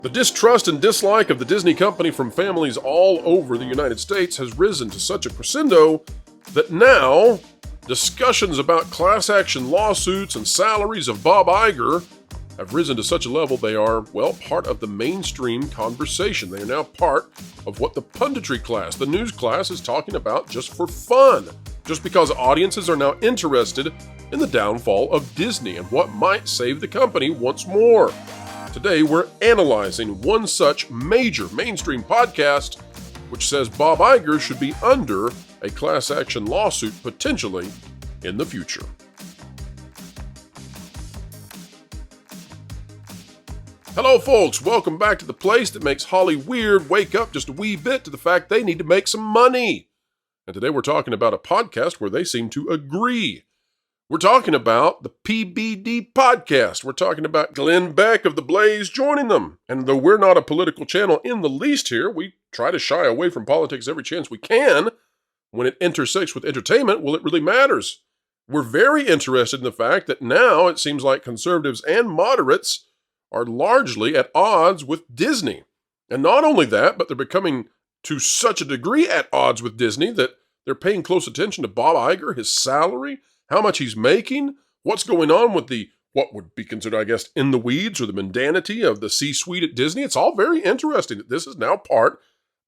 The distrust and dislike of the Disney company from families all over the United States has risen to such a crescendo that now discussions about class action lawsuits and salaries of Bob Iger have risen to such a level they are, well, part of the mainstream conversation. They are now part of what the punditry class, the news class, is talking about just for fun, just because audiences are now interested in the downfall of Disney and what might save the company once more. Today, we're analyzing one such major mainstream podcast, which says Bob Iger should be under a class action lawsuit potentially in the future. Hello, folks. Welcome back to the place that makes Holly Weird wake up just a wee bit to the fact they need to make some money. And today we're talking about a podcast where they seem to agree. We're talking about the PBD podcast. We're talking about Glenn Beck of The Blaze joining them. And though we're not a political channel in the least here, we try to shy away from politics every chance we can. When it intersects with entertainment, well, it really matters. We're very interested in the fact that now it seems like conservatives and moderates are largely at odds with Disney. And not only that, but they're becoming to such a degree at odds with Disney that they're paying close attention to Bob Iger, his salary, how much he's making, what's going on with the, what would be considered, I guess, in the weeds or the mundanity of the C-suite at Disney. It's all very interesting that this is now part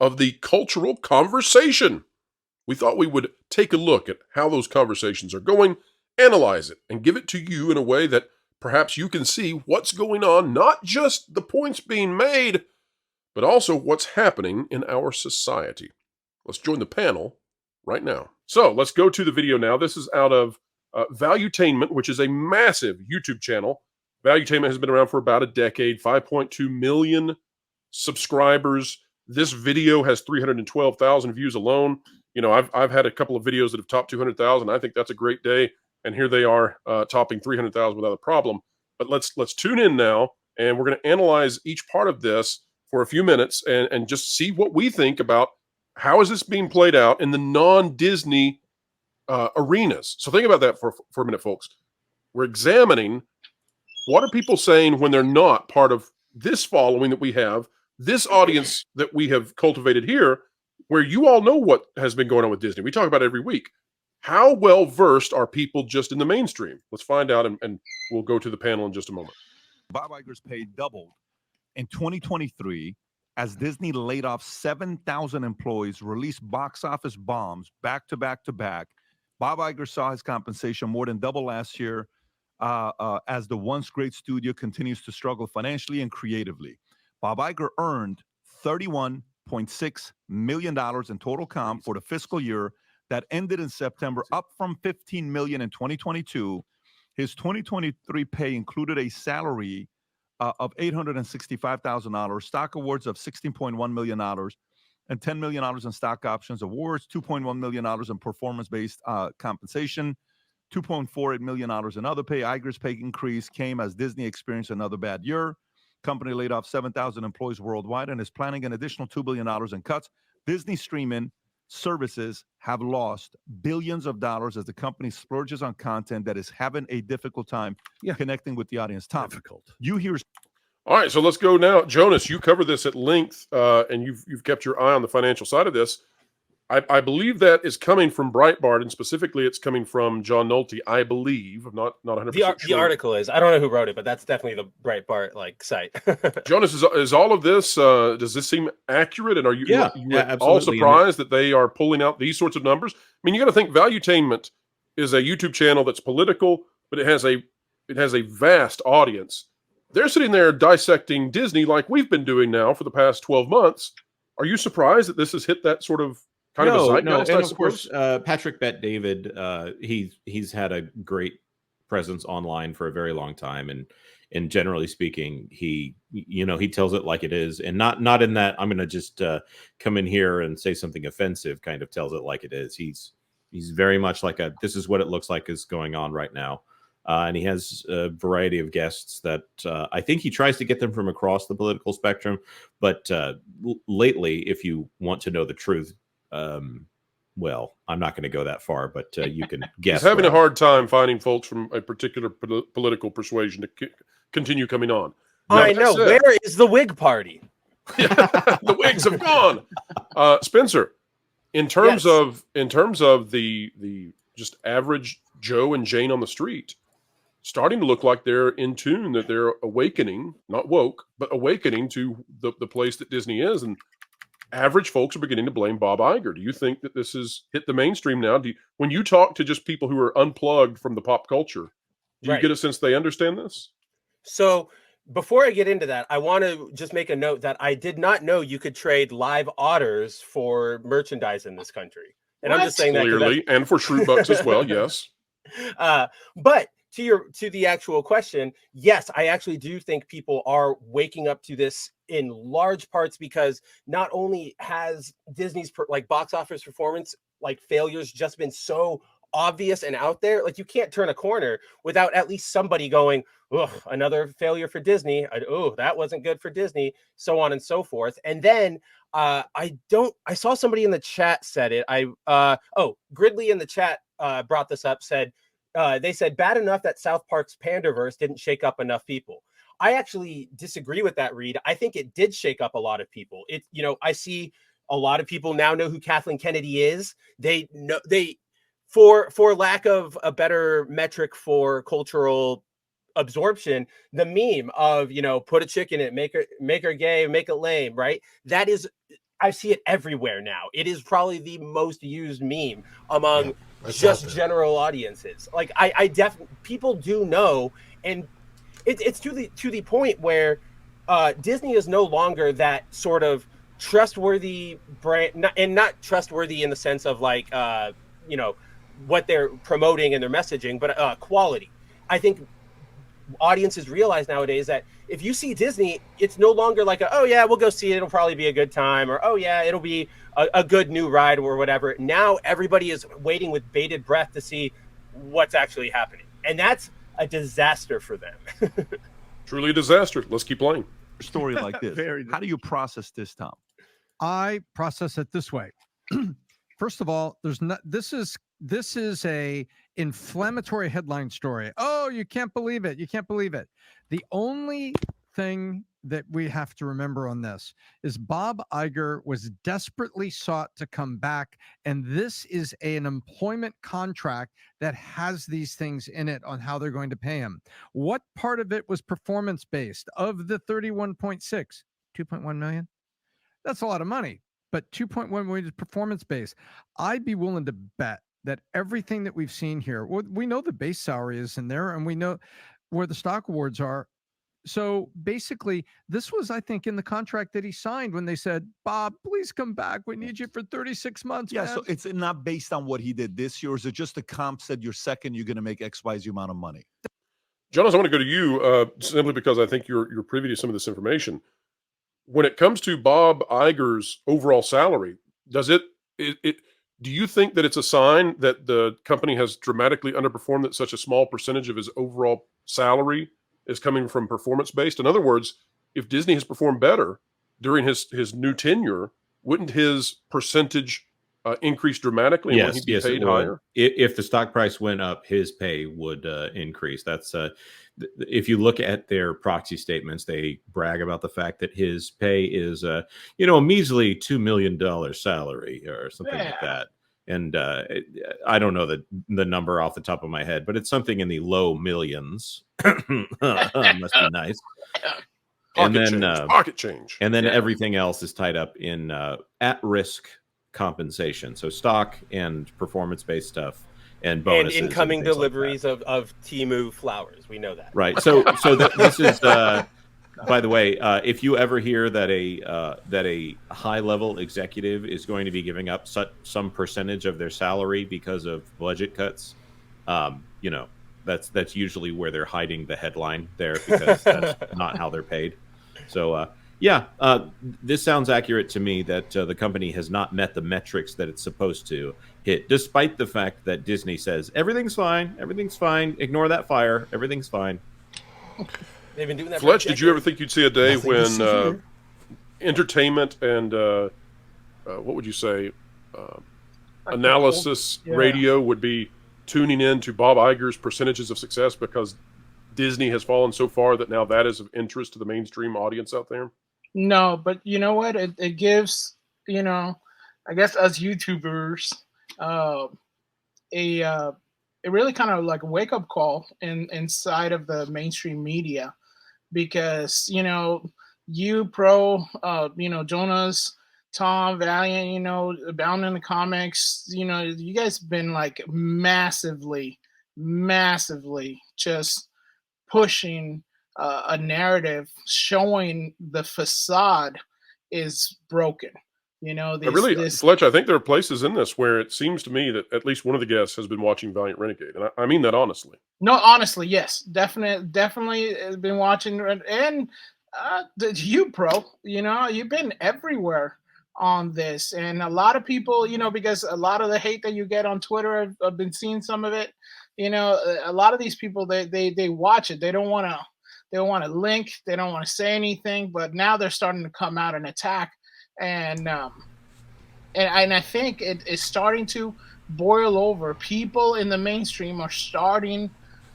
of the cultural conversation. We thought we would take a look at how those conversations are going, analyze it, and give it to you in a way that perhaps you can see what's going on, not just the points being made, but also what's happening in our society. Let's join the panel right now. So let's go to the video now. This is out of Valuetainment, which is a massive YouTube channel. Valuetainment has been around for about a decade, 5.2 million subscribers. This video has 312,000 views alone. You know, I've had a couple of videos that have topped 200,000. I think that's a great day. And here they are topping 300,000 without a problem. But let's tune in now, and we're going to analyze each part of this for a few minutes and just see what we think about how is this being played out in the non-Disney arenas. So think about that for a minute, folks. We're examining what are people saying when they're not part of this following that we have, this audience that we have cultivated here, where you all know what has been going on with Disney. We talk about it every week. How well versed are people just in the mainstream? Let's find out, and we'll go to the panel in just a moment. Bob Iger's pay doubled in 2023 as Disney laid off 7,000 employees, released box office bombs back to back to back. Bob Iger saw his compensation more than double last year as the once great studio continues to struggle financially and creatively. Bob Iger earned $31.6 million in total comp for the fiscal year that ended in September, up from $15 million in 2022. His 2023 pay included a salary of $865,000, stock awards of $16.1 million, and $10 million in stock options awards, $2.1 million in performance-based compensation, $2.48 million in other pay. Iger's pay increase came as Disney experienced another bad year. Company laid off 7,000 employees worldwide and is planning an additional $2 billion in cuts. Disney streaming services have lost billions of dollars as the company splurges on content that is having a difficult time connecting with the audience. Tom, difficult. You hear. All right, so let's go now. Jonas, you cover this at length, and you've kept your eye on the financial side of this. I believe that is coming from Breitbart, and specifically it's coming from John Nolte, I believe. I'm not 100% sure. The article is. I don't know who wrote it, but that's definitely the Breitbart site. Jonas, is all of this, does this seem accurate? And are you all surprised that they are pulling out these sorts of numbers? I mean, you got to think Valuetainment is a YouTube channel that's political, but it has a vast audience. They're sitting there dissecting Disney like we've been doing now for the past 12 months. Are you surprised that this has hit that sort of kind of a zeitgeist? And of course, Patrick Bet-David, he's had a great presence online for a very long time, and generally speaking, he tells it like it is, and not in that I'm going to just come in here and say something offensive. Kind of tells it like it is. He's very much like this is what it looks like is going on right now. And he has a variety of guests that I think he tries to get them from across the political spectrum. But lately, if you want to know the truth, well, I'm not going to go that far, but you can guess. He's having a hard time finding folks from a particular political persuasion to continue coming on. I Like know. said, Where is the wig party? the wigs have gone. Spencer, in terms Yes. of the just average Joe and Jane on the street, starting to look like they're in tune, that they're awakening, not woke, but awakening to the place that Disney is. And average folks are beginning to blame Bob Iger. Do you think that this has hit the mainstream now? When you talk to just people who are unplugged from the pop culture, do you Right. get a sense they understand this? So before I get into that, I want to just make a note that I did not know you could trade live otters for merchandise in this country. And I'm just saying that 'cause Clearly, and for Shrew Bucks as well, yes. But to the actual question, yes, I actually do think people are waking up to this in large parts because not only has Disney's like box office performance like failures just been so obvious and out there, like you can't turn a corner without at least somebody going, "Ugh, another failure for Disney. Oh, that wasn't good for Disney," so on and so forth. And then I saw somebody in the chat said it. Gridley in the chat brought this up, said they said bad enough that South Park's Panderverse didn't shake up enough people. I actually disagree with that read. I think it did shake up a lot of people. I see a lot of people now know who Kathleen Kennedy is. They know for lack of a better metric for cultural absorption, the meme of put a chick in it, make her gay, make it lame, right? That is, I see it everywhere now. It is probably the most used meme among just general audiences. Like I definitely, people do know, and it's to the point where Disney is no longer that sort of trustworthy brand, and not trustworthy in the sense of like what they're promoting and their messaging, but quality. I think audiences realize nowadays that if you see Disney, it's no longer like oh yeah, we'll go see it, it'll probably be a good time, or oh yeah, it'll be a good new ride or whatever. Now everybody is waiting with bated breath to see what's actually happening, and that's a disaster for them. Truly a disaster. Let's keep playing. Story like this. How do you process this, Tom? I process it this way. First of all, this is a inflammatory headline story. Oh, you can't believe it. You can't believe it. The only thing that we have to remember on this is Bob Iger was desperately sought to come back, and this is an employment contract that has these things in it on how they're going to pay him. What part of it was performance based? Of the 31.6, 2.1 million? That's a lot of money, but 2.1 million is performance based. I'd be willing to bet that everything that we've seen here, we know the base salary is in there, and we know where the stock awards are. So basically, this was, I think, in the contract that he signed when they said, Bob, please come back. We need you for 36 months. Yeah, man. so it's not based on what he did this year. Or is it just the comp said you're second, you're going to make XYZ amount of money? Jonas, I want to go to you simply because I think you're privy to some of this information. When it comes to Bob Iger's overall salary, does it do you think that it's a sign that the company has dramatically underperformed, that such a small percentage of his overall salary is coming from performance-based? In other words, if Disney has performed better during his new tenure, wouldn't his percentage increase dramatically? And wouldn't he be paid higher? If the stock price went up, his pay would increase. That's if you look at their proxy statements, they brag about the fact that his pay is a measly $2 million salary or something like that. And I don't know the number off the top of my head, but it's something in the low millions. Must be nice. Pocket change. And then everything else is tied up in at-risk compensation. So stock and performance-based stuff and bonuses. And incoming and deliveries of Temu flowers. We know that. Right. So this is... by the way, if you ever hear that a high-level executive is going to be giving up some percentage of their salary because of budget cuts, that's usually where they're hiding the headline there, because that's not how they're paid. So, this sounds accurate to me that the company has not met the metrics that it's supposed to hit, despite the fact that Disney says everything's fine, ignore that fire, everything's fine. They've been doing that. Fletch, did you ever think you'd see a day when entertainment and what would you say, analysis radio would be tuning in to Bob Iger's percentages of success, because Disney has fallen so far that now that is of interest to the mainstream audience out there? No, but you know what? It gives, I guess us YouTubers uh, a it really kind of like a wake up call inside of the mainstream media because you pro Jonas, Tom, Valiant, Bound in the Comics, you guys been like massively just pushing a narrative showing the facade is broken. Fletch, I think there are places in this where it seems to me that at least one of the guests has been watching Valiant Renegade. And I mean that honestly. No, honestly, yes, definitely been watching, and you pro, you've been everywhere on this, and a lot of people, because a lot of the hate that you get on Twitter, I've been seeing some of it. A lot of these people they watch it, they don't want to link, they don't want to say anything, but now they're starting to come out and attack, and I think it is starting to boil over. People in the mainstream are starting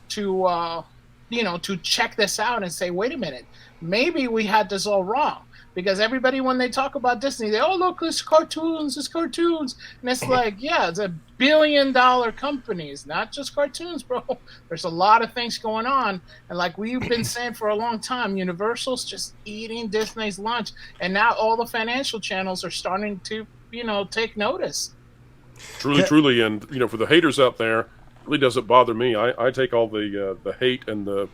to to check this out and say, wait a minute, maybe we had this all wrong. Because everybody, when they talk about Disney, they look, it's cartoons, and it's like, yeah, it's $1 billion company. It's not just cartoons, bro. There's a lot of things going on, and like we've been saying for a long time, Universal's just eating Disney's lunch, and now all the financial channels are starting to take notice. Truly, and for the haters out there, it really doesn't bother me. I take all the hate and the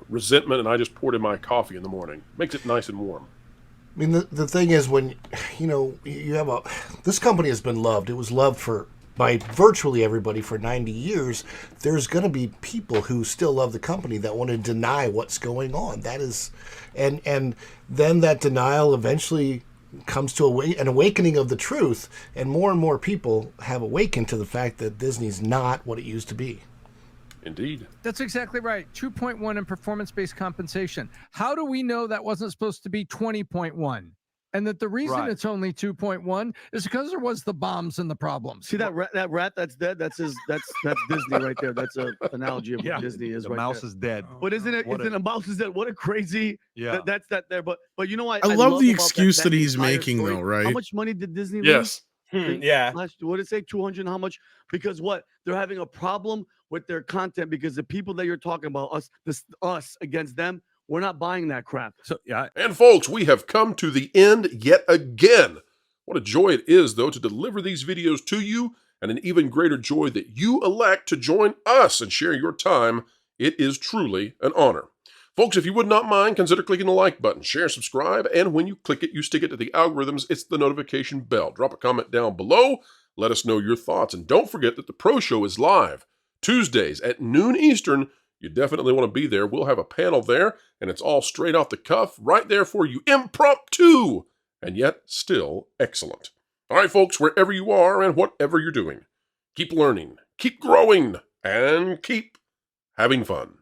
resentment, and I just pour it in my coffee in the morning. Makes it nice and warm. I mean, the thing is, when you have this company has been loved. It was loved by virtually everybody for 90 years. There's going to be people who still love the company that want to deny what's going on. That is, and then that denial eventually comes to an awakening of the truth, and more people have awakened to the fact that Disney's not what it used to be. Indeed. That's exactly right. 2.1 in performance-based compensation. How do we know that wasn't supposed to be 20.1? And that the reason it's only 2.1 is because there was the bombs and the problems. See that rat that's dead? That's Disney right there. That's an analogy of what Disney is. The right mouse there. is dead. But isn't it? Isn't a mouse is dead? What a crazy. Yeah. That's that there. But you know what? I love the about excuse that he's entire making story. though, right? How much money did Disney lose? Yes. Yeah. What did it say? 200. How much? Because what? They're having a problem with their content because the people that you're talking about, us against them, we're not buying that crap. So yeah, And folks, we have come to the end yet again. What a joy it is, though, to deliver these videos to you, and an even greater joy that you elect to join us and share your time. It is truly an honor. Folks, if you would not mind, consider clicking the like button, share, subscribe, and when you click it, you stick it to the algorithms. It's the notification bell. Drop a comment down below. Let us know your thoughts. And don't forget that the Pro Show is live Tuesdays at noon Eastern. You definitely want to be there. We'll have a panel there, and it's all straight off the cuff, right there for you, impromptu, and yet still excellent. All right, folks, wherever you are and whatever you're doing, keep learning, keep growing, and keep having fun.